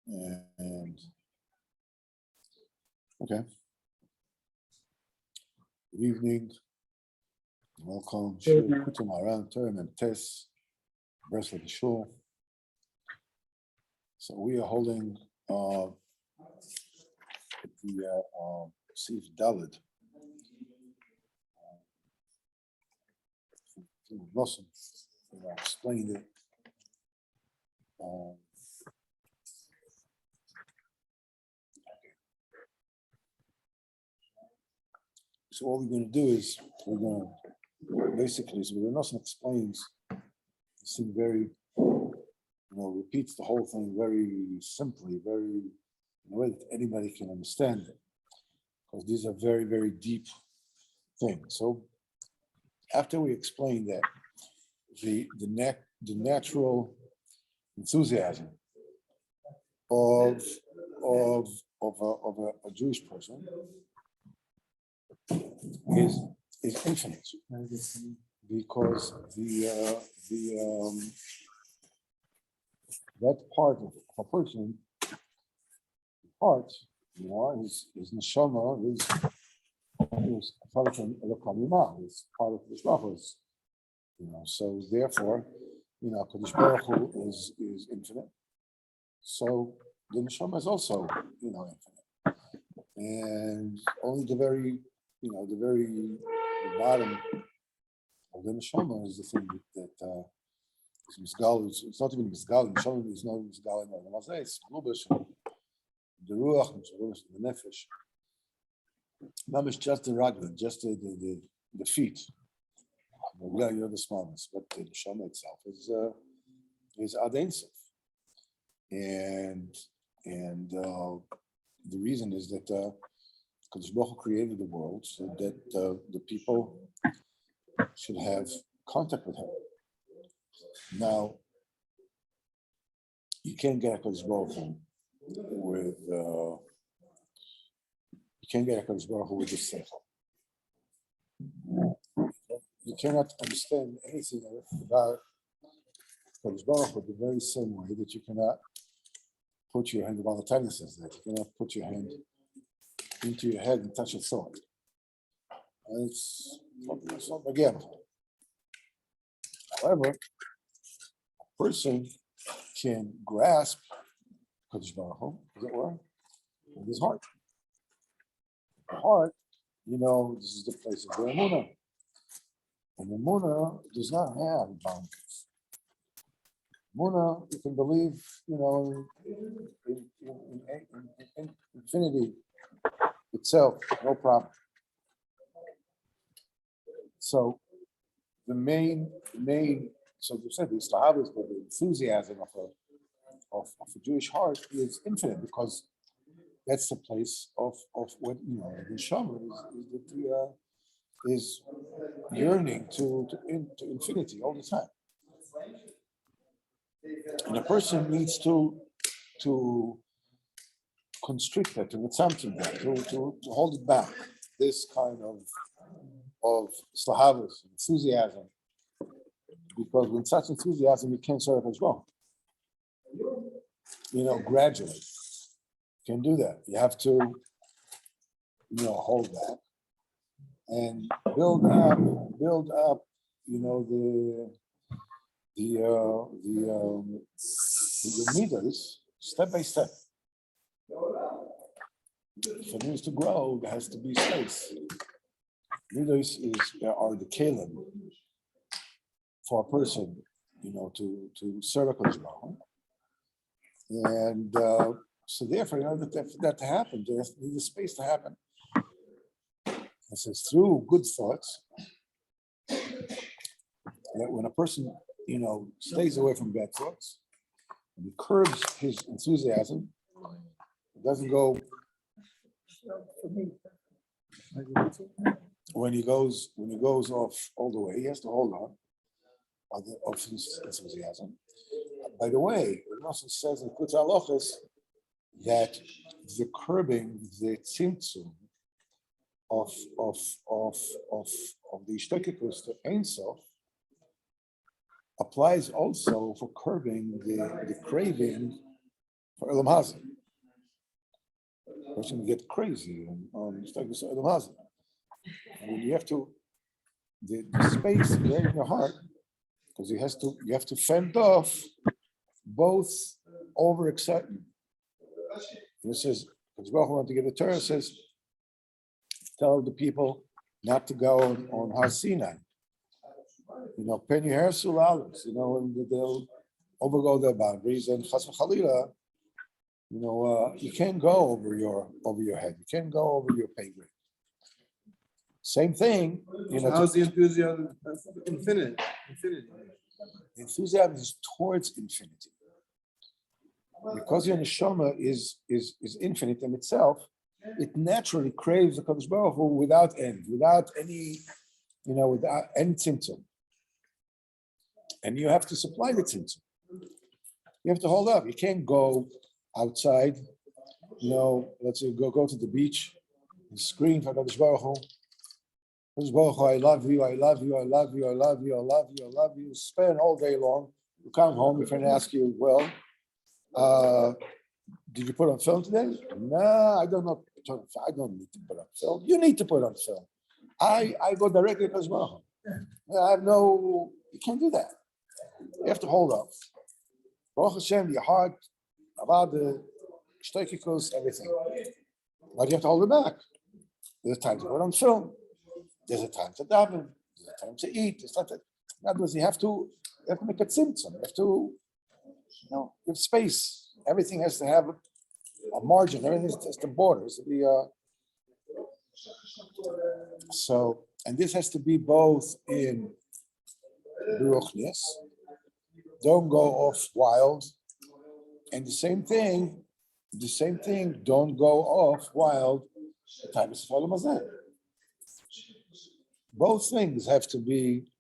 And okay. Good evening. Welcome to Likutey Moharan, Term and Tess, Breast of the Shul. So we are holding the Sif Dalid. Blossom, I explained it. So what we're going to do is we're going to basically, so the Nosson explains this thing very, repeats the whole thing very simply, very in a way that anybody can understand it, because these are very, very deep things. So after we explain that the natural enthusiasm of a Jewish person is infinite, because that part of a person, heart, his neshama is part of is part of the Shlochos, so therefore, Kadosh Baruch Hu is infinite. So the neshama is also, infinite, and only the bottom of the neshama is the thing that is misgal. It's not even misgal. Neshama is not misgal in the mazeh. It's lubish, the ruach, the nefesh. Mamish just the raglan, just the feet. You're the smallest, but the neshama itself is ad ein sof. And the reason is that Kadosh Baruch Hu created the world so that the people should have contact with Him. Now, you can't get a Kadosh Baruch Hu with the seichel. You cannot understand anything about Kadosh Baruch Hu the very same way that you cannot put your hand, while the Tanya says that, you cannot put your hand into your head and touch a thought. And it's not again. However, a person can grasp Kadosh Baruch Hu, as it were, with his heart. The heart, this is the place of the Emunah. And the Emunah does not have boundaries. Emunah, you can believe, in infinity itself, no problem. So the main, so you said the Islahabis, but the enthusiasm of a Jewish heart is infinite, because that's the place of what the neshama is yearning to infinity all the time. And a person needs to constrict that, to something that, to hold it back. This kind of slahavas, enthusiasm, because with such enthusiasm you can't serve as well. Gradually, you can do that. You have to, hold back and build up, the meters step by step. If it needs to grow, there has to be space. Meters are the kalim for a person, to serve a Kadosh Baruch Hu. And so therefore, in order for that to happen, there has to be the space to happen. It says through good thoughts, that when a person, stays away from bad thoughts, and he curbs his enthusiasm, it doesn't go. When he goes off all the way, he has to hold on of his enthusiasm. By the way, it also says in Likutey Moharan that the curbing, the tzimtzum of the ishtokikus to Ein Sof applies also for curbing the craving for Elam Hazard. Person will get crazy on Shtagis Elam Hazard. I mean, you have to, the space there in your heart, because you have to fend off both overexcitement. And it says, because Baruch Hu wanted to give the Torah, says, tell the people not to go on Har Sinai. Penny Hersul, and they'll overgo their boundaries, and Chas v'Chalila, you can't go over your head. You can't go over your pay grade. Same thing, How's the enthusiasm? Infinity. Enthusiasm is towards infinity. Because your neshama is infinite in itself, it naturally craves the Kadosh Baruch Hu without end, without any symptom. And you have to supply the symptom. You have to hold up. You can't go outside, let's say go to the beach and scream for Kadosh Baruch Hu. Kadosh Baruch Hu, I love you, I love you, I love you, I love you, I love you, I love you. Spend all day long. You come home, your friend asks you, well, did you put on film today? No, I don't know. I don't need to put on film. You need to put on film. I go directly to Kadosh Baruch Hu. You can't do that. You have to hold up. Baruch Hashem, your heart, about the shtoikikos, everything. But you have to hold it back. There's a time to put on film. There's a time to daven. There's a time to eat. There's not that. In other words, you have to make a tzimtzum. You have to, give space. Everything has to have a margin. Everything has to borders. So, and this has to be both in Ruchnius. Don't go off wild. And the same thing, don't go off wild. Both things have to be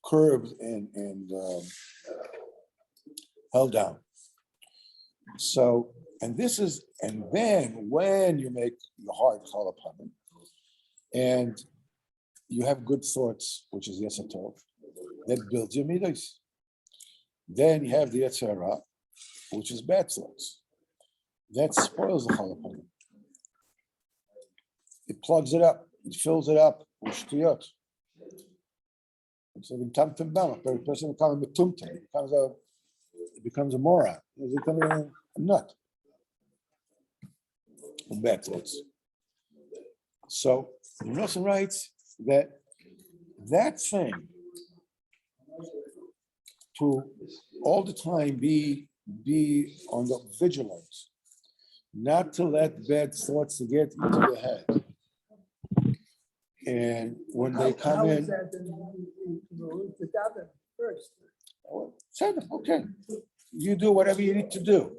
curbed and held down. So, and then when you make your heart call upon him, and you have good thoughts, which is Yetzer Tov, that builds your midos. Then you have the Yetzer Hara, which is bad thoughts. That spoils the call upon him. It plugs it up. It fills it up with shtuyot. So the person becomes a tumtum. It becomes a moron. It becomes a nut. And bad thoughts. So Nelson writes that thing to all the time be on the vigilance, not to let bad thoughts to get into your head. And when they come in, okay, you do whatever you need to do.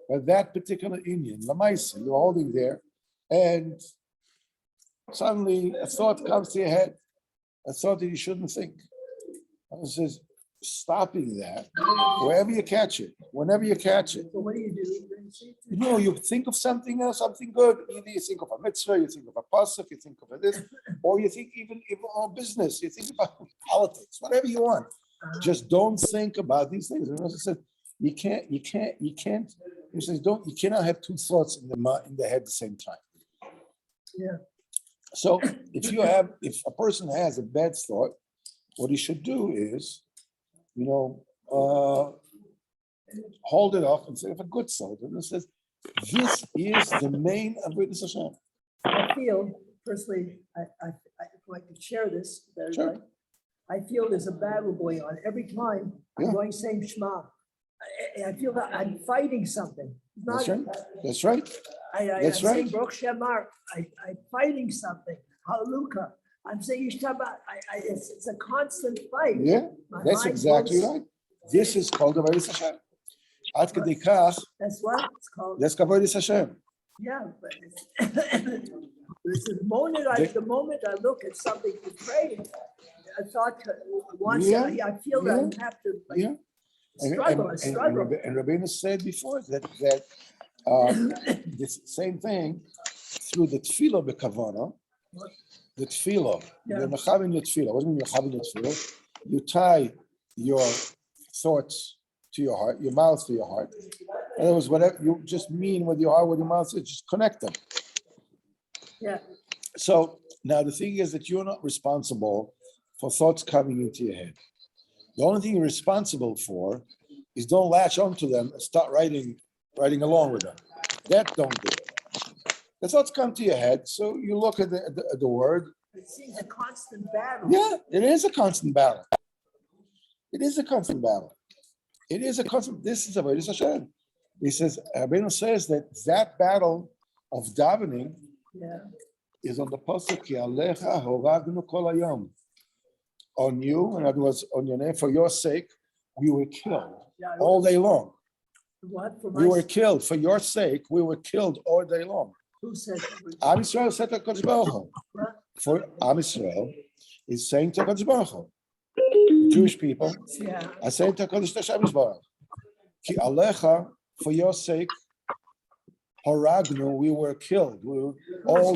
But that particular Indian, Lamaisa, you're holding there, and suddenly a thought comes to your head, a thought that you shouldn't think. And it says, stopping that, wherever you catch it, whenever you catch it. So what do? You think of something else, something good. Either you think of a mitzvah, you think of a pasuk, you think of this, or you think even on business, you think about politics, whatever you want. Just don't think about these things. And as I said, you can't. He says, you cannot have two thoughts in the head at the same time. Yeah. So if a person has a bad thought, what he should do is, hold it off and say, if a good thought, and it says, this is the main avodas Hashem. I feel personally, I'd like to share this with everybody. Sure. I feel there's a battle going on every time I'm going saying Shema. I feel that I'm fighting something. That's right. That's right. I'm saying Baruch Shemar. I'm fighting something. Hallelujah. I'm saying Yishtabah. It's a constant fight. Yeah, that's exactly right. This is called avodas Hashem. Ad kedei kach. That's what it's called. That's avodas Hashem. Yeah, but it's the moment I look at something to pray, I thought once I feel that I have to struggle. And Rabbeinu said before that this same thing through the tefillah bekavana, the tefillah, the mechavin your tefillah. What do you mean mechavin your tefillah? You tie your thoughts to your heart, your mouth to your heart. In other words, whatever you just mean with your heart, with your mouth, just connect them. Yeah. So now the thing is that you're not responsible for thoughts coming into your head. The only thing you're responsible for is don't latch onto them and start writing along with them. That don't do it. The thoughts come to your head, so you look at the word. It seems a constant battle. Yeah, it is a constant battle. It is a constant battle. It is a constant. This is Avodas Hashem. He says, Rabbeinu says that battle of davening is on the pasuk Ki Alecha Horagnu Kol Hayom. On you, in other words, on your name, for your sake, we were killed all day long. What? We were killed for your sake. We were killed all day long. Who said that? Am Yisrael said to Kodesh Baruch Hu. For Am Yisrael is saying to Kodesh Baruch Hu, Jewish people, I say to Kodesh Hashem Yisrael, Ki Alecha, for your sake, Haragnu, we were killed. We were all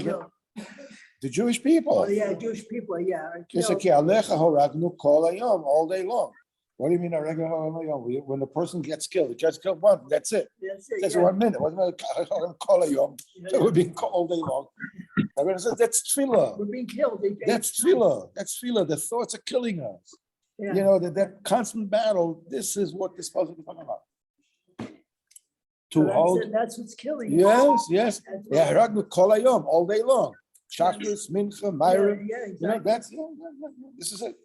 the Jewish people. Oh, yeah, Jewish people, yeah. They say, Ki Alecha Haragnu Kol Hayom, all day long. What do you mean, when the person gets killed? It gets killed once, that's it. That's 1 minute. What about Kol Hayom? So we're being killed all day long. Everyone says, that's tefillah. We're being killed. That's tefillah. That's tefillah. The thoughts are killing us. Yeah. You know, that constant battle, this is what this puzzle is talking about. To hold. That's what's killing us. Yes. Yeah, Haragnu Kol Hayom, all day long. Shachris, Mincha, Myra. Yeah, exactly. You know, that's, this is it.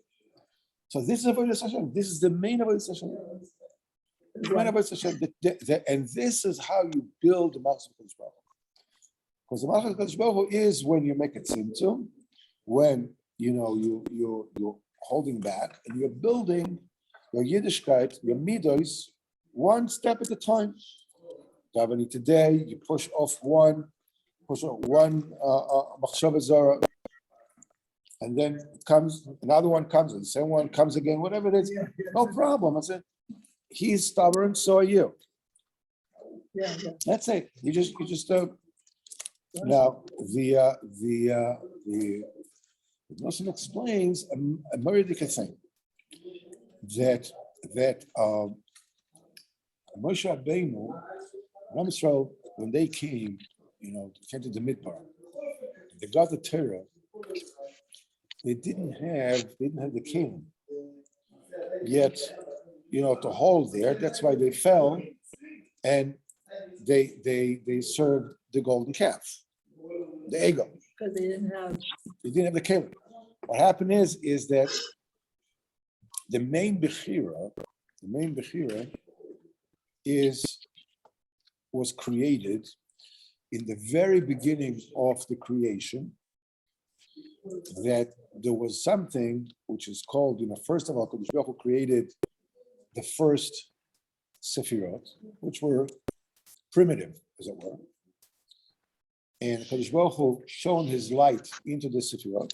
So this is Avodas Hashem. This is the main Avodas Hashem. The main Avodas Hashem. And this is how you build the Malchus of Kodesh Baruch Hu. Because the Malchus of Kodesh Baruch Hu is when you make it tzimtzum, when you're holding back, and you're building your Yiddishkeit, your midos, one step at a time. Davening today, you push off one machshava zara, and then it comes, another one comes, and the same one comes again, whatever it is, no problem. I said, he's stubborn, so are you. Yeah. That's it. You just now the Muslim explains a Meridic thing that Moshe Rabbeinu, Ram Yisrael, when they came, came to the Midbar, they got the Torah. They didn't have the king yet, to hold there. That's why they fell, and they served the golden calf, the ego. Because they didn't have the king. What happened is that the main bechira was created in the very beginning of the creation. That there was something which is called, first of all, Kodesh Baruch Hu created the first Sefirot, which were primitive, as it were. And Kodesh Baruch Hu shone his light into the Sefirot.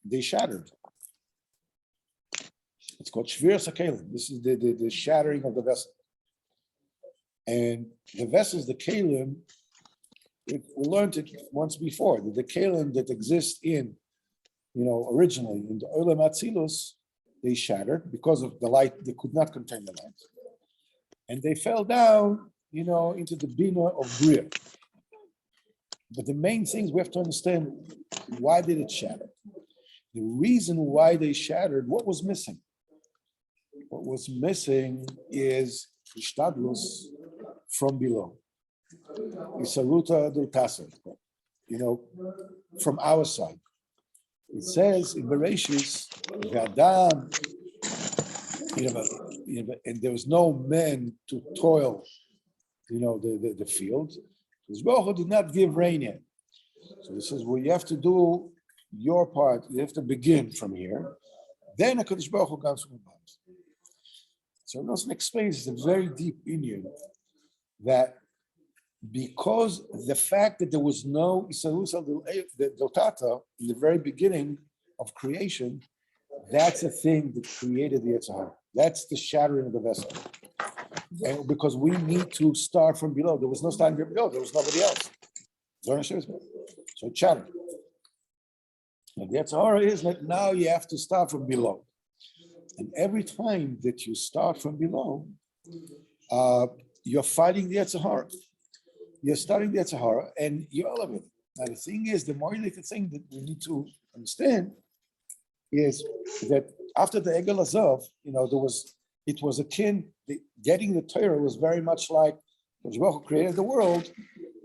They shattered. It's called Shvir Sakelim. This is the shattering of the vessel. And the vessels, the Kalim, we learned it once before, that the Kalim that exist in, originally in the Olam Atzilus, they shattered because of the light. They could not contain the light. And they fell down, into the Bina of Bria. But the main things we have to understand, why did it shatter? The reason why they shattered, what was missing? What was missing is Ishtadlus from below. Isaruta del Tasa, from our side. It says in Bereshis, Adam, and there was no man to toil, the field. Because Baruch Hu did not give rain yet. So this is where you have to do your part. You have to begin from here. Then HaKadosh Baruch Hu comes from above. So Nosson explains it's a very deep union that because the fact that there was no Isarus al-Dotata in the very beginning of creation, that's a thing that created the Yetzer Hara. That's the shattering of the vessel. And because we need to start from below. There was no starting from below. There was nobody else. So it shattered. And the Yetzer Hara is that now you have to start from below. And every time that you start from below, you're fighting the Yetzirah. You're starting the Yetzirah and you're elevating. Now, the thing is, the more related thing that we need to understand is that after the Egel Azov, it was akin, getting the Torah was very much like when Baruch Hu created the world.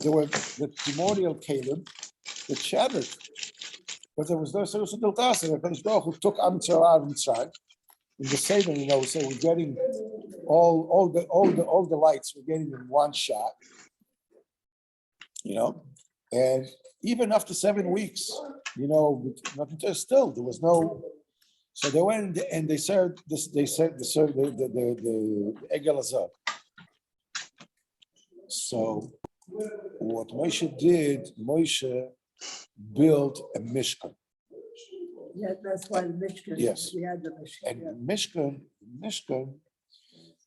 There were the primordial Caleb, the Shabbat, but there was no Sarus and Diltasa. When Baruch Hu took Am Yisrael out of Mitzrayim, in the Seder, we say we're getting all the lights, we're getting in one shot, and even after 7 weeks, nothing. Still, there was no. So they went and they served this. They served the Egel Azov. So what Moshe did, Moshe built a Mishkan. Yeah, that's why the Mishkan. Yes. We had the Mishkan. And Mishkan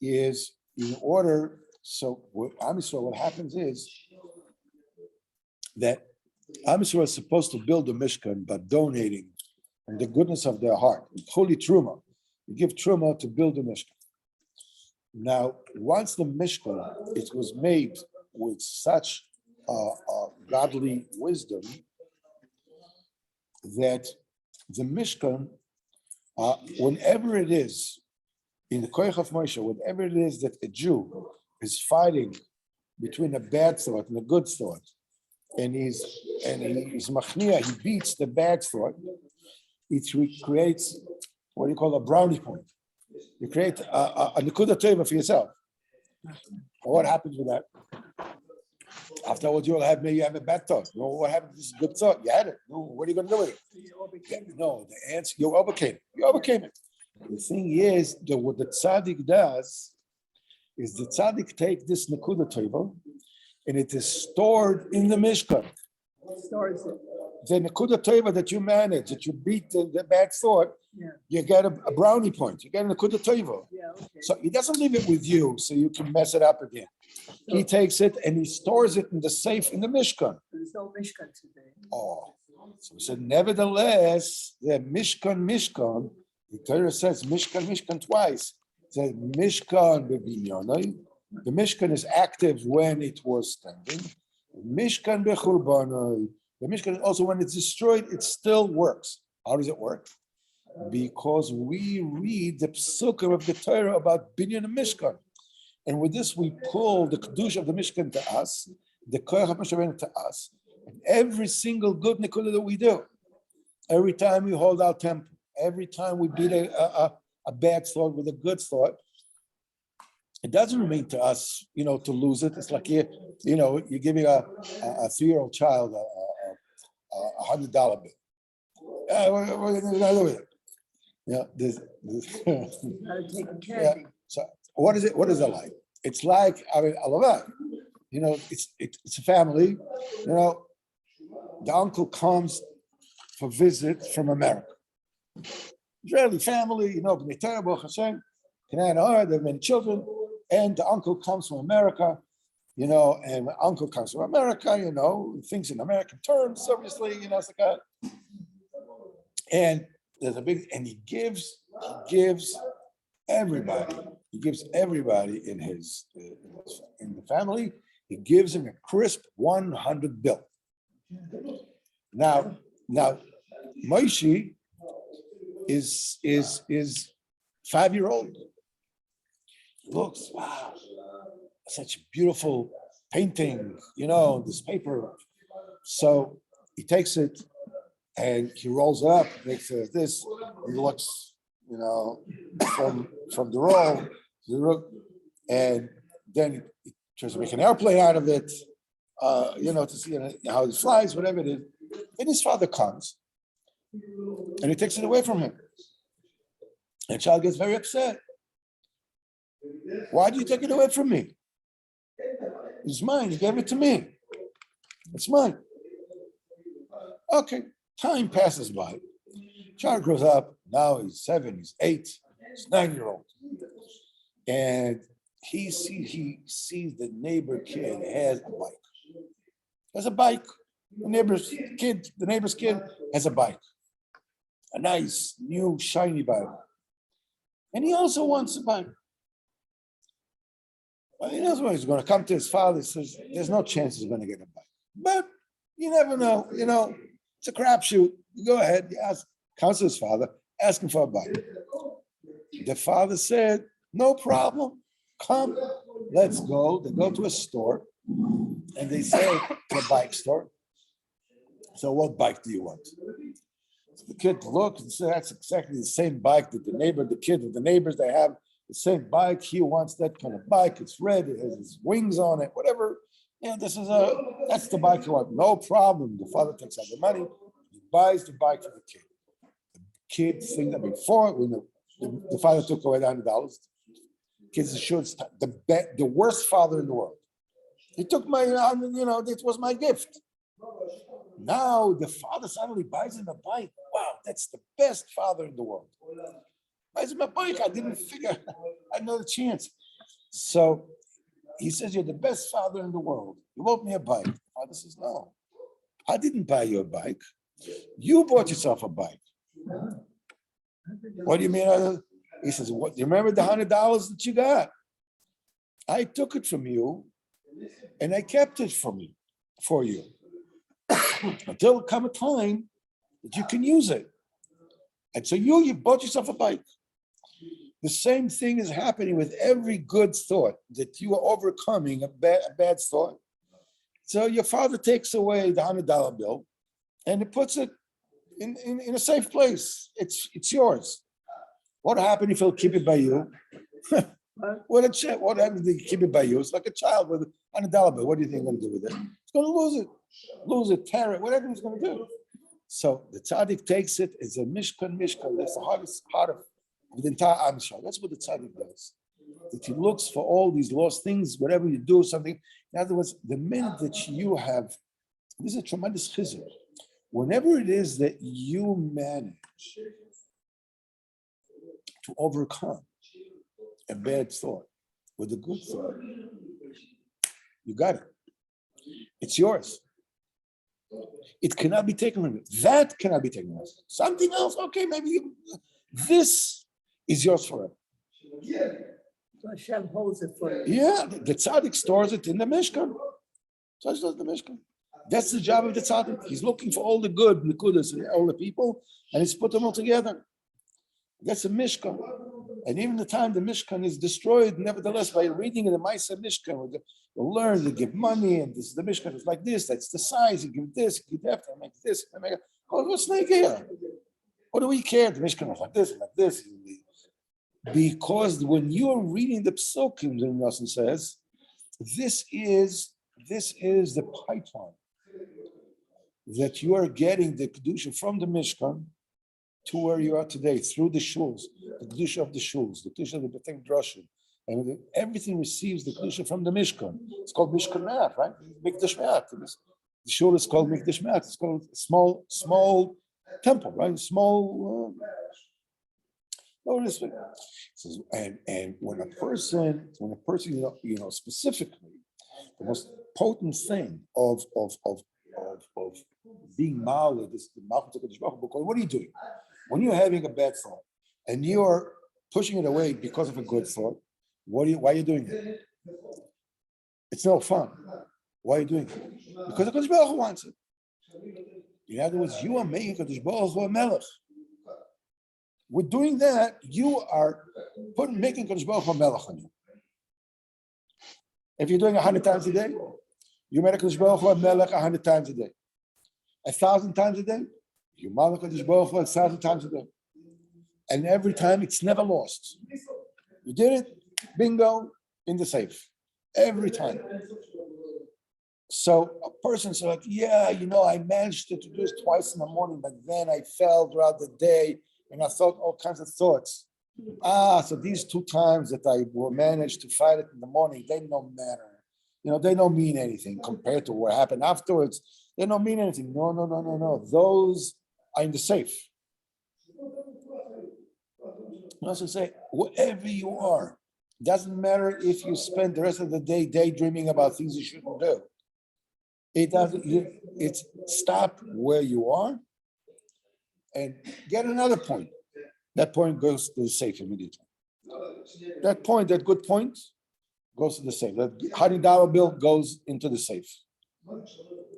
is in order. So what Am Yisrael, what happens is that Am Yisrael is supposed to build a Mishkan by donating and the goodness of their heart. Holy Truma. You give Truma to build a Mishkan. Now, once the Mishkan, it was made with such godly wisdom that the Mishkan, whenever it is, in the Koyach of Moshe, whatever it is that a Jew is fighting between a bad thought and a good thought, and he's machnia, he beats the bad thought, it creates what you call a brownie point. You create a nekuda teva for yourself. And what happens with that? Afterwards, you'll have maybe you have a bad thought. What happened to this good thought? You had it. No, what are you going to do with it? No, the answer, you overcame it. You overcame it. The thing is that what the tzaddik does is the tzaddik take this nekuda teva and it is stored in the Mishkan. Stores it. The nekuda teva that you manage, that you beat the bad thought, you get a brownie point. You get a nekuda teva. Yeah, okay. So he doesn't leave it with you so you can mess it up again. He takes it and he stores it in the safe in the Mishkan. There's no Mishkan today. Oh, so we said, nevertheless, the Mishkan, the Torah says Mishkan twice. It says Mishkan bebinyonai. The Mishkan is active when it was standing. Mishkan bechurbanai. The Mishkan also when it's destroyed, it still works. How does it work? Because we read the psukim of the Torah about binyan and Mishkan. And with this, we pull the Kedusha of the Mishkan to us, the Koyach of Moshe Rabbeinu to us, and every single good nekuda that we do, every time we hold our temple, every time we beat a bad thought with a good thought, it doesn't remain to us, to lose it. It's like you're giving a 3-year-old child a $100 bill. What are you going to do with it? Gotta take a candy. So what is it? What is it like? It's like, it's a family, the uncle comes for visit from America. Israeli family, B'nai Torah, Baruch Hashem, they have many children, and the uncle comes from America, and my uncle comes from America, thinks in American terms, obviously, it's like that. And there's a big, and he gives everybody in in the family, he gives him a crisp 100 bill. Now Moshe is 5-year-old. Looks, wow, such a beautiful painting, this paper. So he takes it and he rolls it up, makes it this, he looks, from the roll to the rook, and then he tries to make an airplane out of it, to see how it flies, whatever it is. And his father comes and he takes it away from him. And the child gets very upset. Why do you take it away from me? It's mine. You gave it to me. It's mine. Okay. Time passes by. Child grows up. Now he's 7, he's 8, he's 9-year-old. And he sees the neighbor kid has a bike. Has a bike. The neighbor's kid has a bike. A nice, new, shiny bike. And he also wants a bike. Well, he knows when he's going to come to his father. He says, there's no chance he's going to get a bike. But you never know. It's a crapshoot. You go ahead. You ask, comes to his father, ask him for a bike. The father said, no problem. Come, let's go. They go to a store and they say to a bike store, so what bike do you want? So the kid looked and said, that's exactly the same bike that the kid with the neighbors, they have the same bike. He wants that kind of bike. It's red. It has his wings on it, whatever. That's the bike you want. No problem. The father takes out the money. He buys the bike for the kid. The kid thinks that before, when the father took away the $100, kids assured the worst father in the world. He took my, this was my gift. Now the father suddenly buys him a bike. Wow, that's the best father in the world. Buys him a bike. I didn't figure, I had no chance. So he says, you're the best father in the world. You bought me a bike. The father says, no, I didn't buy you a bike. You bought yourself a bike. What do you mean? He says, what? You remember the $100 that you got? I took it from you and I kept it for you until there come a time that you can use it. And so you bought yourself a bike. The same thing is happening with every good thought that you are overcoming a bad thought. So your father takes away the $100 bill and it puts it in a safe place. It's yours. What happened if he'll keep it by you? What happens if he keep it by you? It's like a child with a $100 bill. What do you think he's going to do with it? He's going to lose it, tear it, whatever he's going to do. So the tzaddik takes it as a mishkan. That's the hardest part of the entire Am Yisrael. That's what the tzaddik does. That he looks for all these lost things, whatever you do, something. In other words, the minute that you have, this is a tremendous chizur. Whenever it is that you manage to overcome a bad thought with a good thought, you got it. It's yours. It cannot be taken from you. That cannot be taken from you. Something else, okay, this is yours forever. So Hashem holds it for you. Yeah, the tzaddik stores it in the Mishkan. So stores the Mishkan. That's the job of the tzaddik. He's looking for all the good, nekudas, all the people, and he's put them all together. That's a Mishkan. And even the time the Mishkan is destroyed, nevertheless, by reading in the Maisa Mishkan, we'll learn to give money, and this the Mishkan is like this, that's the size, you give this, you give that, I make this, I make it. Oh, what's the idea? What do we care? The Mishkan is like this, like this. Because when you're reading the Psukim, the Nosson says, this is the pipeline that you are getting the Kedusha from the Mishkan to where you are today, through the shuls, the Kedusha of the shuls, the Kedusha of the B'tei Drashim, and everything receives the Kedusha from the Mishkan. It's called Mishkan Me'at, right? Mikdash Me'at. The shul is called Mikdash Me'at. It's called small temple, right? Small. And when a person, specifically, the most potent thing of being Ma'ala, this the Malchut HaKadosh Baruch Hu, because what are you doing? When you're having a bad thought and you're pushing it away because of a good thought, why are you doing it? It's no fun. Why are you doing it? Because the HaKadosh Baruch Hu wants it. In other words, you are making HaKadosh Baruch Hu a melech. With doing that, you are making HaKadosh Baruch Hu a melech on you. If you're doing 100 times a day, you make HaKadosh Baruch Hu a melech 100 times a day. 1,000 times a day, you make HaKadosh Baruch Hu 1,000 times a day. And every time it's never lost. You did it, bingo, in the safe. Every time. So a person's like, I managed to do this twice in the morning, but then I fell throughout the day and I thought all kinds of thoughts. So these 2 times that I managed to fight it in the morning, they don't matter. They don't mean anything compared to what happened afterwards. They don't mean anything. No. Those are in the safe. I also say, wherever you are, doesn't matter if you spend the rest of the day daydreaming about things you shouldn't do. It doesn't. It's stop where you are and get another point. That point goes to the safe immediately. That good point, goes to the safe. That $100 bill goes into the safe.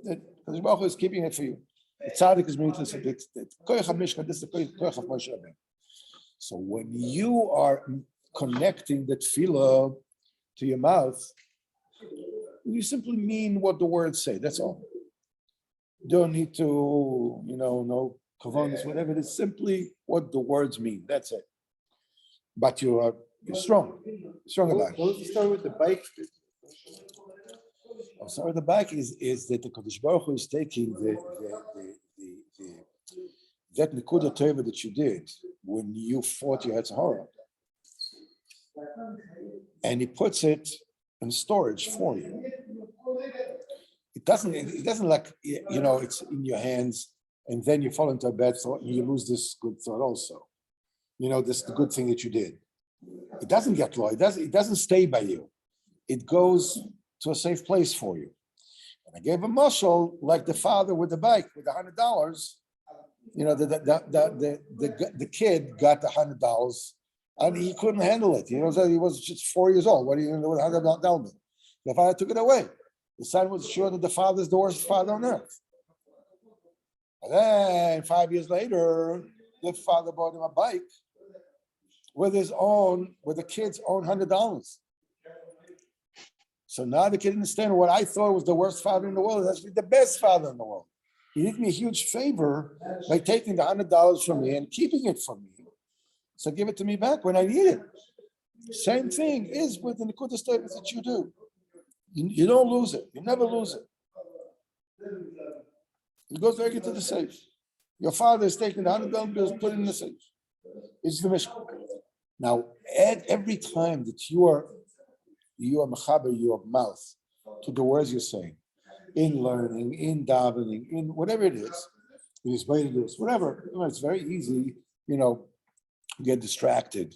Because Baruch Hu is keeping it for you. The tzaddik is bringing it to the koyach HaMishkan. This is the koyach of Moshe Rabbeinu. So when you are connecting the tefillah to your mouth, you simply mean what the words say. That's all. You don't need to, no kavanas, whatever. It's simply what the words mean. That's it. But you're strong. You're strong about it. What was the story with the bike? So the back is that the Kodesh Baruch Hu is taking that Likutey Moharan that you did when you fought your Yetzirah, and he puts it in storage for you. It doesn't like, it's in your hands and then you fall into a bad thought and you lose this good thought also. This the good thing that you did. It doesn't get lost. It doesn't stay by you. It goes to a safe place for you. And I gave a mashal like the father with the bike with $100. The kid got the $100 and he couldn't handle it. He was just 4 years old. What are you going to do with $100? The father took it away. The son was sure that the father is the worst father on earth. And then 5 years later, the father bought him a bike with the kid's own $100. So now the kid understands what I thought was the worst father in the world is actually the best father in the world. He did me a huge favor by taking the $100 from me and keeping it from me. So give it to me back when I need it. Same thing is with the Likutey statements that you do. You don't lose it. You never lose it. It goes directly to the safe. Your father is taking the $100 bills, put it in the safe. It's the mission. Now, add every time that you are mechaber your mouth to the words you're saying, in learning, in davening, in whatever it is whatever. It's very easy, get distracted.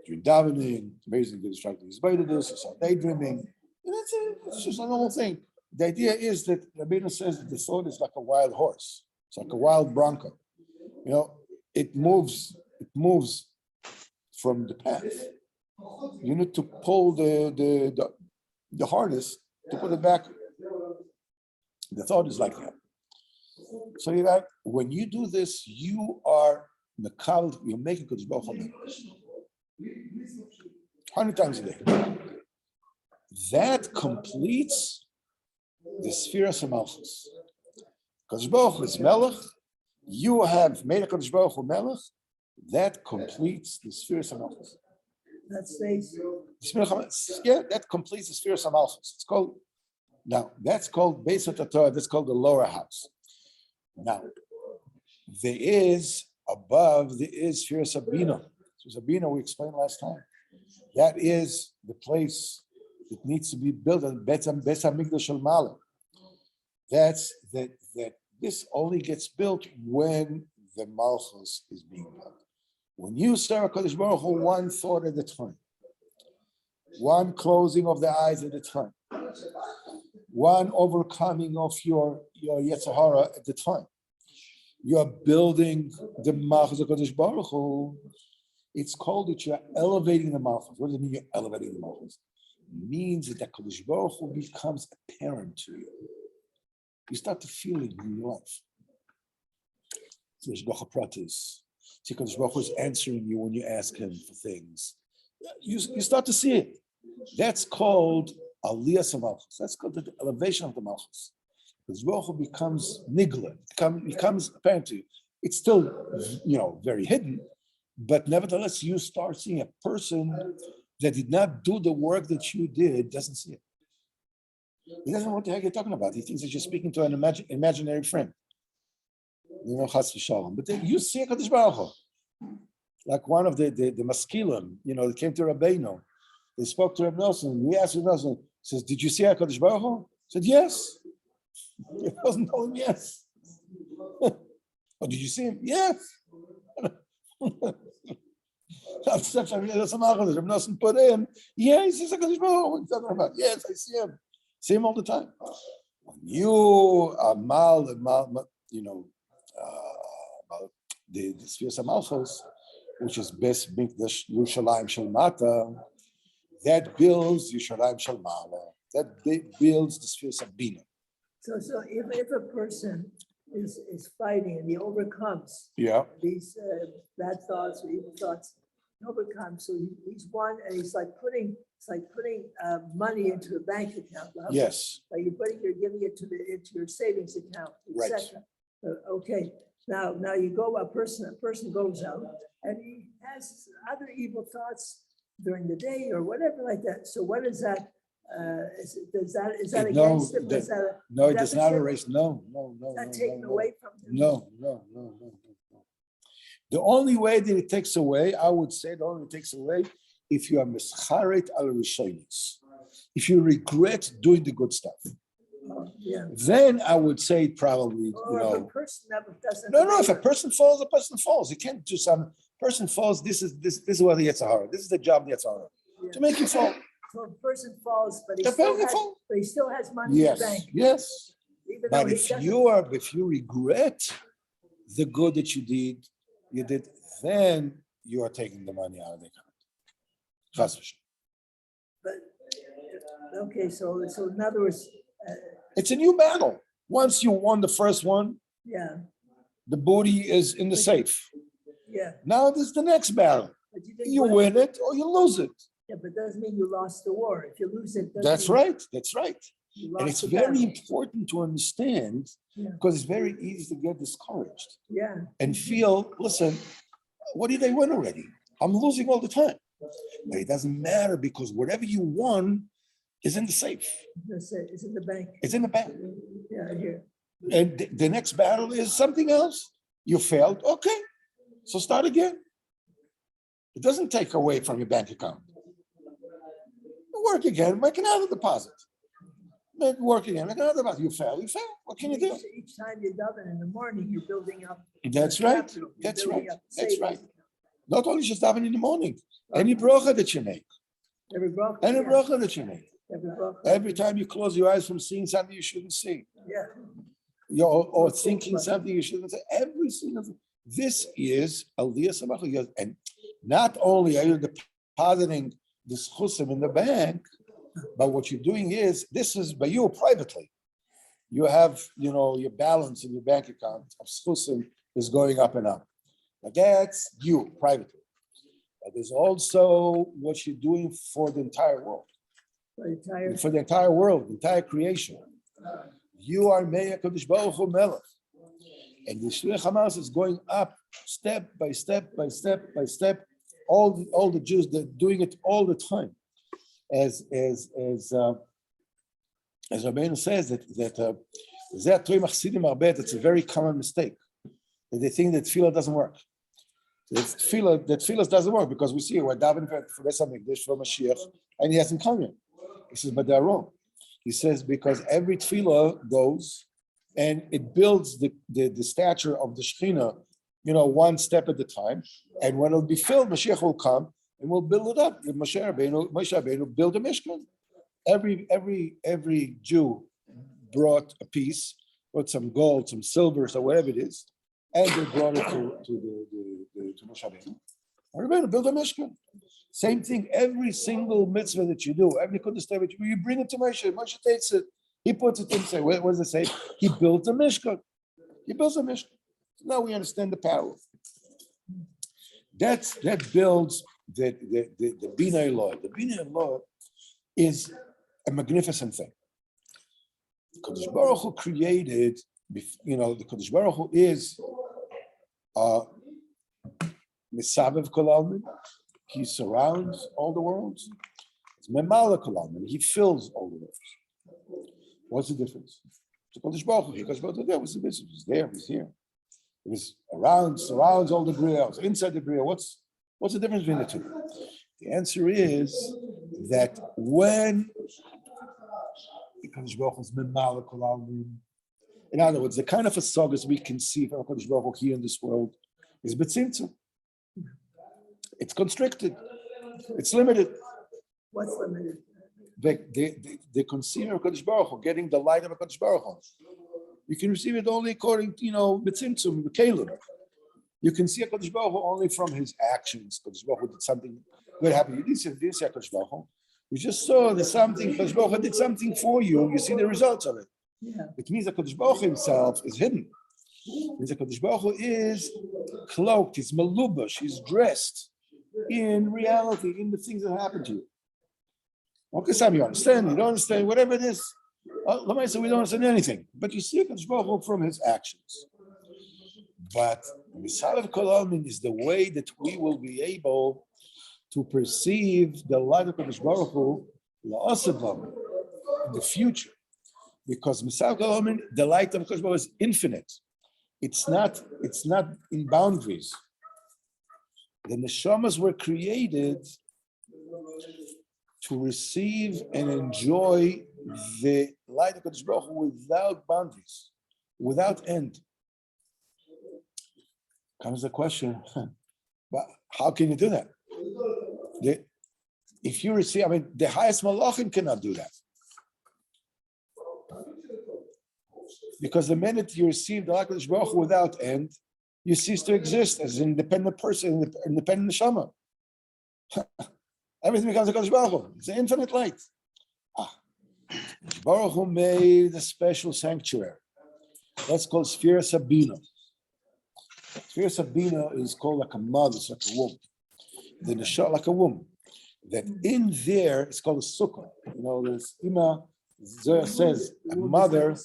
You're davening, it's amazing to get distracted. You start daydreaming. It's just a normal thing. The idea is that Rabbeinu says that the thought is like a wild horse. It's like a wild bronco. It moves from the path. You need to pull the harness to put it back. The thought is like that. So when you do this, you are you're making Kodesh Baruch Hu 100 times a day. That completes the sphere of Malchus. Kodesh Baruch Hu is Melech. You have made a Kodesh Baruch Hu Melech. That completes the sphere of Malchus. That stays. Yeah, that completes the sphere of Malchus. That's called Beis HaTorah. That's called the lower house. Now, there is sphere of Bina. So Bina we explained last time. That is the place that needs to be built on Beis HaMikdash Shel Ma'ala. That's that this only gets built when the Malchus is being built. When you serve Kodesh Baruch Hu, one thought at a time, one closing of the eyes at a time, one overcoming of your Yetzirah at the time. You are building the Malchus of Kodesh Baruch Hu. It's called that you are elevating the Malchus. What does it mean you're elevating the Malchus? It means that the Kodesh Baruch Hu becomes apparent to you. You start to feel it in your life. See, Kodesh Baruch Hu is answering you when you ask him for things. You start to see it. That's called Aliyah Malchus. That's called the elevation of the Malchus. Kodesh Baruch Hu becomes nigla, becomes apparent to you. It's still, very hidden, but nevertheless, you start seeing a person that did not do the work that you did, doesn't see it. He doesn't know what the heck you're talking about. He thinks that you're speaking to an imaginary friend. Chas v'shalom. But then you see a Kodesh Baruch Hu. Like one of the maskilim, they came to Rabbeinu. They spoke to Reb Nelson. We asked Reb Nelson, says, did you see a Kodesh Baruch Hu? He said, yes. He wasn't telling him yes. Oh, did you see him? Yes. Reb Nelson put in, yeah, he sees a Kodesh Baruch Hu. What are you talking about? Yes, I see him. See him all the time. When you are the sphere of Malchus, which is Bes Mikdash Yerushalayim Shel Mata, that builds Yishalayim Shalmala. That builds the spheres of Bina. So if a person is fighting and he overcomes Yeah. these bad thoughts or evil thoughts, he overcomes, so he's won, and it's like putting money into a bank account. Right? Yes. Like you're giving it into your savings account, Right. etc. Okay. Now a person goes out and he has other evil thoughts during the day or whatever like that. So what is that? Is that against him? No, it does not erase. No. Is that taken away from him? No. The only way that it takes away, I would say, the only way it takes away if you are mischaret al rishonis, if you regret doing the good stuff. Yeah. Then I would say probably, Or if a person never doesn't. No. If a person falls, a person falls. You can't do some person falls. This is what the Yetzirah. This is the job of the Yetzirah, to make you fall. So a person falls, but The person falls. he still has money in the bank. Yes. Even But though he if doesn't- you regret the good that you did, then you are taking the money out of the account. Chas v'shalom. But okay, so in other words, It's a new battle. Once you won the first one, yeah, the booty is in the safe. yeah. Now there's the next battle. But you didn't You win it or you lose it. Yeah, but doesn't mean you lost the war. If you lose it, doesn't That's mean right. That's right. you And lost it's the very battle. important to understand Yeah. because it's very easy to get discouraged Yeah, and feel, listen, what did I win already? I'm losing all the time. But it doesn't matter because whatever you won is in the safe. that's it. It's in the bank. It's in the bank. Yeah, here. And the next battle is something else. You failed. Okay. So start again. It doesn't take away from your bank account. Work again, make another deposit. Work again, make another deposit. You fail. What can you do? Each time you daven in the morning, you're building up. That's right. capital. You're That's building right. up That's savings. right. Not only just davening in the morning, any bracha that you make, Every bracha. any yeah, bracha that you make. Every bracha. Every time you close your eyes from seeing something you shouldn't see, Yeah. or thinking something you shouldn't say, every single thing. This is aliyah samach, and not only are you depositing the schusim in the bank, but what you're doing is this is by you privately. You have, your balance in your bank account of schusim is going up and up. But that's you privately. But there's also what you're doing for the entire world. For the entire world, the entire creation. You are Me'ah Kadosh Baruch Hu Melech. And the Shliach Hamas is going up step by step by step by step. All the Jews, they're doing it all the time. As Rabbeinu says that's a very common mistake. That they think that tefillah doesn't work. That tefillah doesn't work because we see we're davening for something, this for Mashiach, and he hasn't come yet. He says, but they're wrong. He says because every tefillah goes and it builds the stature of the Shekhinah, one step at a time. And when it'll be filled, Mashiach will come and we'll build it up. Moshe Rabbeinu build a Mishkan. Every Jew brought a piece, brought some gold, some silver, or whatever it is, and they brought it to Moshe Rabbeinu. And Rabbeinu built a Mishkan. Same thing, every single mitzvah that you do, every kudus that you bring it to Moshe. Moshe takes it, he puts it in, say, what does it say? He built a Mishkan. He builds a Mishkan. So now we understand the power. That builds the Binay law. The Binay law is a magnificent thing. The Kadosh Baruch Hu created, the Kadosh Baruch Hu is Misavev Kol Almin. He surrounds all the worlds. It's Memala Kol Almin. He fills all the worlds. What's the difference? The Kadosh Baruch Hu, because there was the business. He's there, he's here. It was surrounds all the brios, inside the brio. What's the difference between the two? The answer is that when the Kadosh Baruch Hu is Memala Kol Almin, in other words, the kind of a sagas we can see from Kadosh Baruch Hu here in this world is betzimtzum. It's constricted. It's limited. What's limited? The consumer of Kadosh Baruch Hu, getting the light of a Kadosh Baruch Hu, you can receive it only according to, betzimtzum, Caleb. You can see a Kadosh Baruch Hu only from his actions. Kadosh Baruch Hu did something good happen. You didn't see a Kadosh Baruch Hu. We just saw that something, Kadosh Baruch Hu did something for you. You see the results of it. Yeah. It means that Kadosh Baruch Hu himself is hidden. It means that Kadosh Baruch Hu is cloaked, he's melubash, he's dressed in reality, in the things that happen to you. Okay, Sam, you understand, you don't understand, whatever it is. Let me say we don't understand anything, but you see Kadosh Baruch Hu from his actions. But Misalav Kol Almin is the way that we will be able to perceive the light of Kadosh Baruch Hu in the future. Because Misalav Kol Almin, the light of Kadosh Baruch Hu is infinite. It's not in boundaries. The neshamas were created to receive and enjoy the light of Kadosh Baruch Hu without boundaries, without end. Comes the question, but how can you do that? If you receive, the highest malachim cannot do that. Because the minute you receive the light of Kadosh Baruch Hu without end, you cease to exist as an independent person, independent neshama. Everything becomes a Kadosh Baruch Hu. It's an infinite light. Baruch Hu made a special sanctuary. That's called Sphere Sabina. Sphere Sabina is called like a mother, it's like a womb. The neshama like a womb. That in there, it's called a sukkah. You know, there's Ima Zohar says a mother.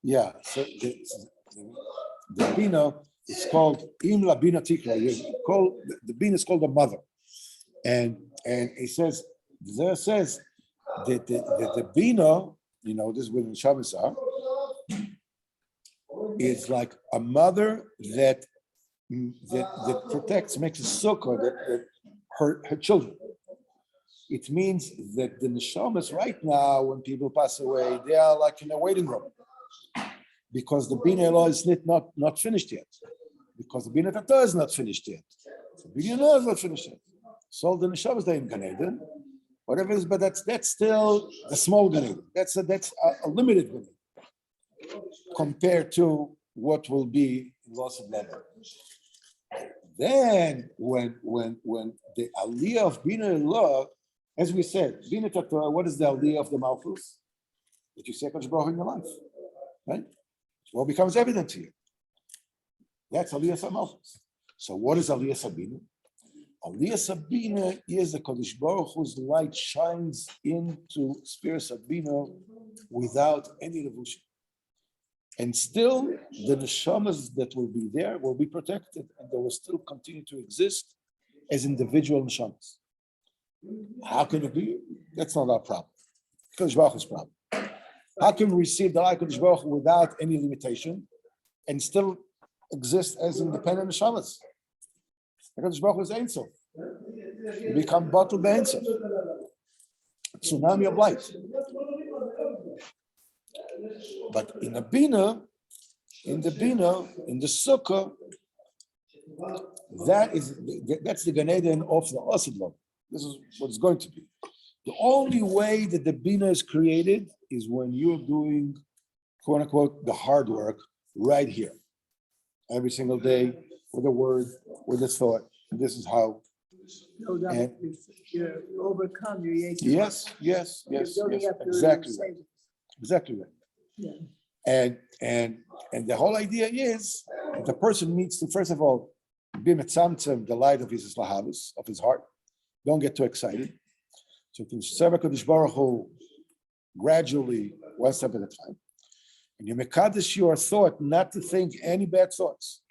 Yeah, so the bina is called Im La Bina Tikra. The bina is called the mother, and it says Zohar says that the bina, you know, this is where the Shabbos are, is like a mother that protects, makes a sukkah that her children. It means that the neshamas right now, when people pass away, they are like in a waiting room. Because the Bina Eloah is not finished yet. Because the Bina Tata is not finished yet. The Bina Eloah is not finished yet. So the neshamas they in Gan Eden, whatever it is, but that's still the small Gan Eden. That's a limited Gan Eden compared to what will be in loss of level. Then when the aliyah of Bina Eloah, as we said, Bina Tata, what is the aliyah of the Malchus? That you say Kadosh Baruch Hu in your life, right? Well, becomes evident to you. That's Aliyah Samalchus. So what is Aliyah Sabina? Aliyah Sabina is the Kadosh Baruch Hu's light shines into Sphere Sabina without any revolution. And still, the neshamas that will be there will be protected and they will still continue to exist as individual neshamas. How can it be? That's not our problem. Kadosh Baruch Hu's problem. How can we receive the light of Kadosh Baruch Hu without any limitation and still exist as independent neshamas? Kadosh Baruch Hu is Ein Sof. You become bottled by Ein Sof. Tsunami of light. But in the Bina, in the Sukkah, that's the Gan Eden of the Osid Love. This is what it's going to be. The only way that the Bina is created is when you're doing, quote unquote, the hard work right here. Every single day, with a word, with a thought. And this is how. And you overcome your Yetzer. Yes. Exactly right. Yeah. And the whole idea is that the person needs to, first of all, be mitzamtzem, the light of his lahavus, of his heart. Don't get too excited. So you can serve HaKadosh Baruch Hu gradually, one step at a time. And you mekadesh your thought not to think any bad thoughts.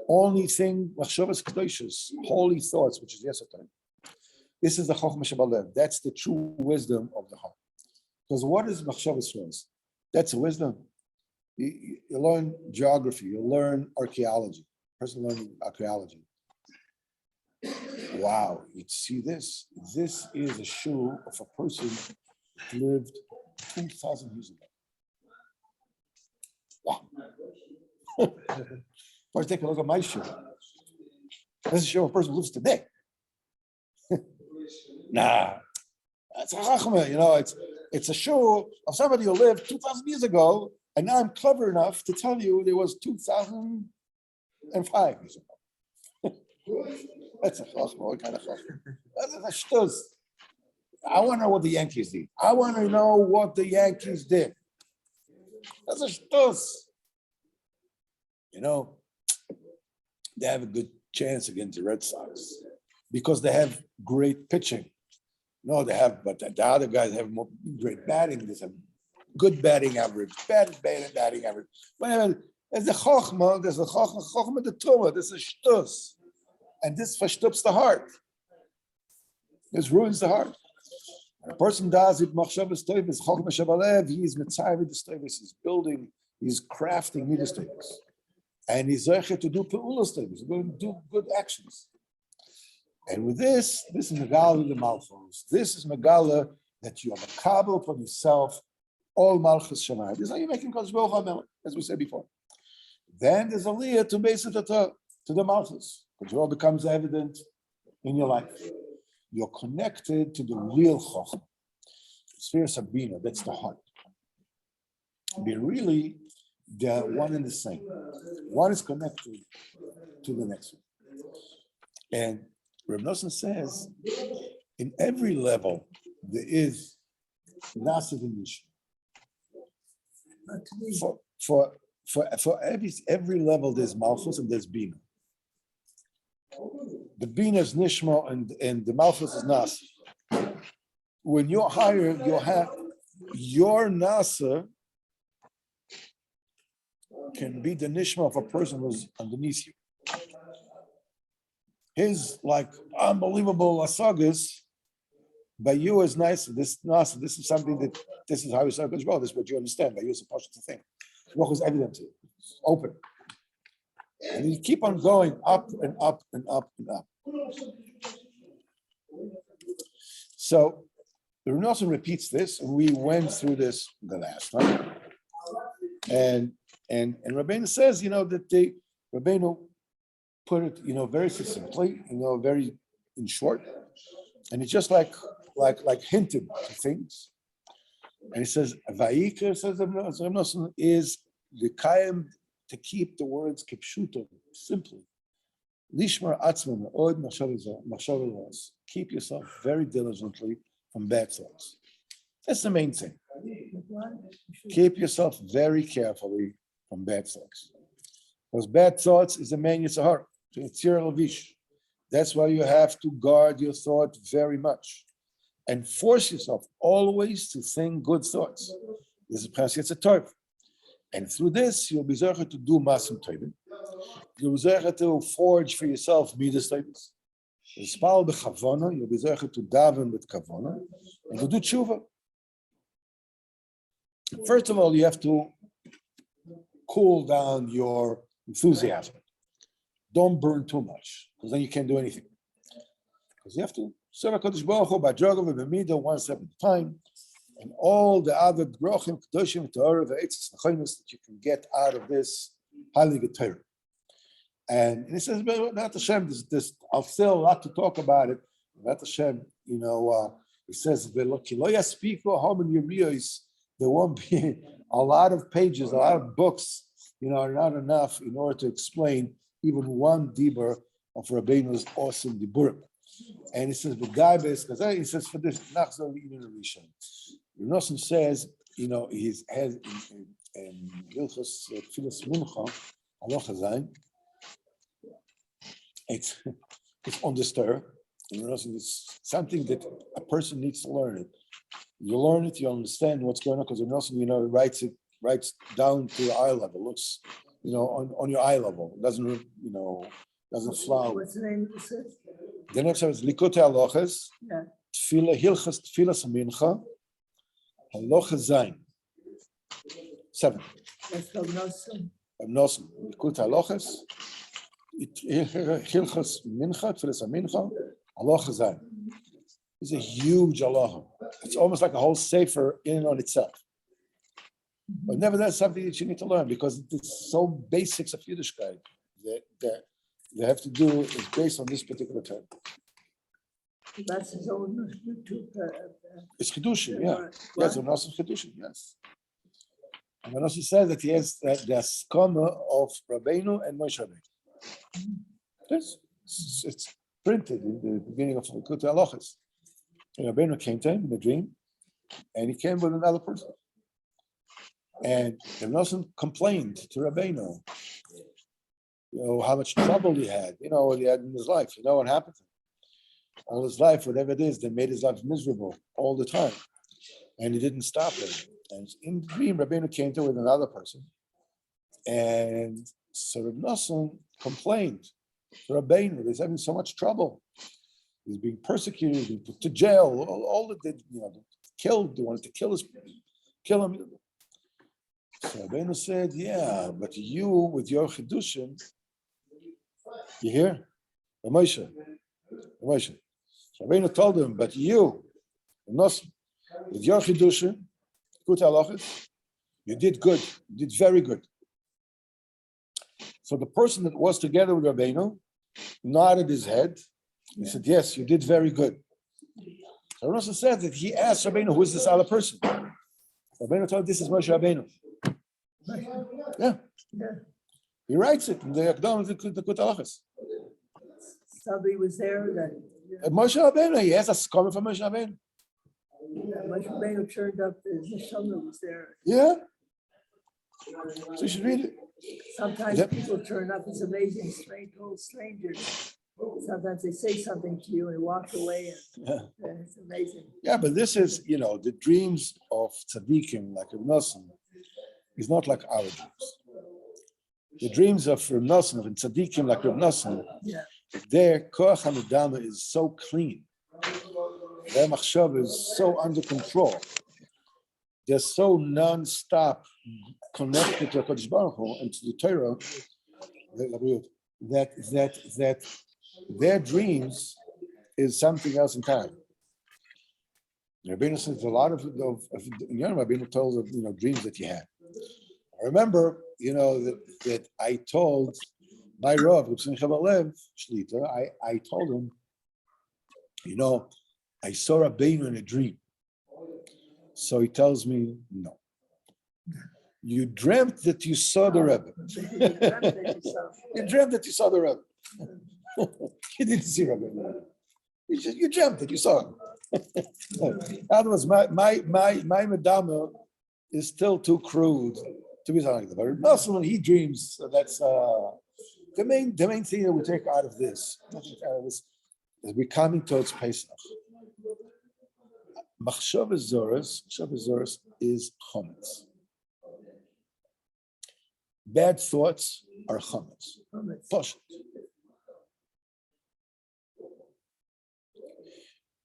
Only think machshavas kedoshos, holy thoughts, which is yesterday. This is the chokhmah shebalev. That's the true wisdom of the heart. Because what is machshavas was? That's wisdom. You learn geography. You learn archaeology. Person learning archaeology. Wow, you see this? This is a shoe of a person who lived 2,000 years ago. Wow. First, take a look at my shoe. This is a shoe of a person who lives today. Nah, that's a chachma, you know, it's a shoe of somebody who lived 2,000 years ago, and now I'm clever enough to tell you there was 2005 years ago. That's a chachma. What kind of chachma? That's a shtuz. I want to know what the Yankees did. I want to know what the Yankees did. That's a shtus. You know, they have a good chance against the Red Sox because they have great pitching. No, they have, but the other guys have more great batting. They have good batting average, bad batting average. Whatever. There's the chokhmah, chokhmah the tumah. There's a shtus, and this verstups the heart. This ruins the heart. When a person does it, machshavas toivus, chokhmah shabalev, he is mitzav with the toivus. He's building, he's crafting midas toivus, and he's zeichet to do peulas toivus. He's going to do good actions. And with this is Megala the Malchus. This is Megala that you have a kabel upon yourself, all Malchus Shemayim. This is how you're making Kodesh Baruch HaMelech, as we said before. Then there's a Aliyah to base it to the Malchus. Because it all becomes evident in your life. You're connected to the real Chochmah. Sphere Sabina, that's the heart. But really, they're one and the same. One is connected to the next one. And Reb Nosson says, in every level, there is Nasiv and Nishma. For every level, there's Malchus and there's Bina. The Bina is Nishma and the Malchus is Nasiv. When you're higher, you'll have your Nasa can be the Nishma of a person who's underneath you. His like unbelievable asagas by you is nice. This is something that this is how you say as well. This is what you understand. By you is supposed to think. What was evident to you? It's open. And you keep on going up and up and up and up. So the Nosson repeats this, and we went through this the last time. And Rabbeinu says, that Rabbeinu put it, very succinctly, very in short, and it's just like hinted to things. And he says, "Vayikra," says Reb Nosson, is the kayem to keep the words kipshuto, simply. Lishmar atzman od machshavos. Keep yourself very diligently from bad thoughts. That's the main thing. Keep yourself very carefully from bad thoughts. Because bad thoughts is a man yitzhar. That's why you have to guard your thought very much and force yourself always to think good thoughts. This is Pras Tov. And through this, you'll be zeichet to do masim tovim. You'll be zeichet to forge for yourself midas tovos. You'll be zeichet to daven with kavana and to do tshuva. First of all, you have to cool down your enthusiasm. Don't burn too much, because then you can't do anything. Because you have to serve HaKadosh Baruch Hu b'dragav v'midah, one step at a time, and all the other brochim, kedoshim, Torah, v'eitzes, v'choimus that you can get out of this highly good Torah. And he says, "Be'at Hashem, this I'll still a lot to talk about it. Be'at Hashem, he says, "Ve'lo yaspiku ha'omen yiriyos." There won't be a lot of pages, a lot of books, are not enough in order to explain even one dibur of Rabbeinu's awesome diburim. And he says, because he says for this, Nachzor L'Inyan Rishon. Nosson says, he has in Hilchos Tfilas Mincha, Halacha Zayin. It's undisturbed. It's something that a person needs to learn it. You learn it, you understand what's going on, because Nosson, writes down to your eye level. Looks, on your eye level. It doesn't, doesn't flow. What's the name of the system? The next one is Likutey Halachas, Hilchos Tfilas Mincha, Halacha Zayin. 7. That's from Nosson. Nosson, Likutey Halachas, Hilchos Mincha, Tfilas Mincha, Halacha Zayin. It's a huge halacha. It's almost like a whole sefer in and on itself. But nevertheless, something that you need to learn, because it's so basics of Yiddishkeit that they have to do is based on this particular term. That's his own YouTube. It's Chidushim, yeah. Yes, Nosson Chidushim, yes. And Nosson says that he has the skama of Rabbeinu and Moshe Rabbeinu. Yes, it's printed in the beginning of Likutey Halachas. And Rabbeinu came to him in a dream, and he came with another person. And Reb Nosson complained to Rabbeinu, how much trouble he had, what he had in his life. You know what happened to him? All his life, whatever it is, they made his life miserable all the time. And he didn't stop it. And in the dream, Rabbeinu came to him with another person. And so Reb Nosson complained to Rabbeinu, he's having so much trouble. He's being persecuted, being put to jail, all that they, killed, they wanted to kill him. So Rabbeinu said, yeah, but you with your chidushim, you hear? Moshe. So Rabbeinu told him, but you, with your chidushim, you did good, you did very good. So the person that was together with Rabbeinu nodded his head. He said, yes, you did very good. So Rabbeinu said that he asked Rabbeinu, who is this other person? Rabbeinu told him, this is Moshe Rabbeinu. Yeah. He writes it in the Akdam of the Likutey Moharan. Somebody was there that. Moshe Rabbeinu, he has a comment from Moshe Rabbeinu. Moshe Rabbeinu turned up, the Neshama was there. Yeah. So you should read it. Sometimes people turn up, it's amazing, total strangers. Sometimes they say something to you and walk away. And it's amazing. Yeah, but this is, the dreams of tzaddikim like Reb Nosson is not like our dreams. The dreams of Reb Nosson, of tzaddikim like Reb Nosson, their koach hanedama is so clean. Their machshav is so under control. They're so non-stop connected to HaKadosh Baruch Hu and to the Torah that their dreams is something else entirely. Rabbeinu says a lot of Rabbeinu tells of dreams that you had. I remember, that I told my Rav, Shlita, I told him, I saw Rabbeinu in a dream. So he tells me, no. You dreamt that you saw the Rebbe. You dreamt that you saw the Rebbe. You didn't see Rebbe. You dreamt that you saw him. In other words, my Madama is still too crude to be something about it. Also, when he dreams, so that's the main thing that we take out of this. Is we're coming towards Pesach. Machshav Zoros is chometz. Bad thoughts are chometz. Poshut.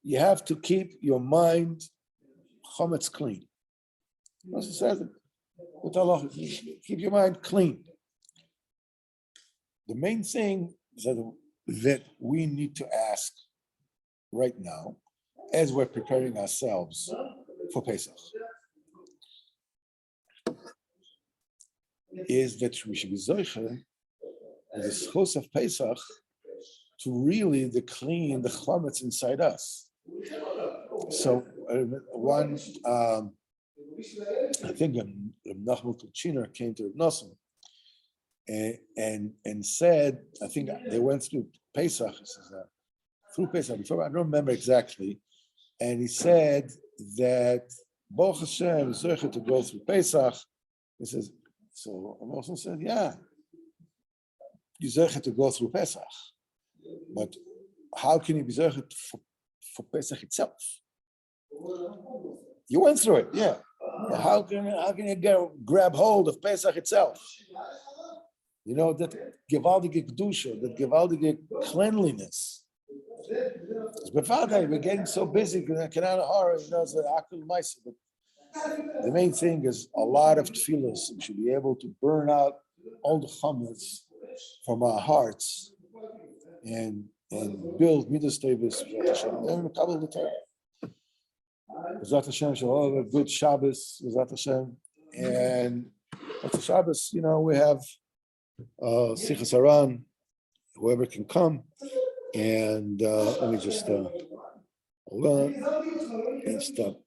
You have to keep your mind chometz clean. Also says it with Allah. Keep your mind clean. The main thing that we need to ask right now, as we're preparing ourselves for Pesach, is that we should be zocher the schos of Pesach to really clean the chometz inside us. So one, I think Nachman Kuchiner came to Reb Nosson and said, I think they went through Pesach, through Pesach before, I don't remember exactly, and he said that Baruch Hashem is zocher to go through Pesach. He says, so Reb Nosson said, yeah, you're zocher to go through Pesach, but how can you be zocher for Pesach itself? You went through it, yeah. How can you grab hold of Pesach itself? That gewaltige kedusha, that gewaltige cleanliness. We're getting so busy, it's the akul ma'aseh. But the main thing is a lot of tefillas. We should be able to burn out all the chametz from our hearts and build midas tevis and kabbalah the Torah. B'ezrat Hashem, shall all have a good Shabbos. B'ezrat Hashem, and after Shabbos, we have Sichas Haran. Whoever can come, and let me just hold on and stop.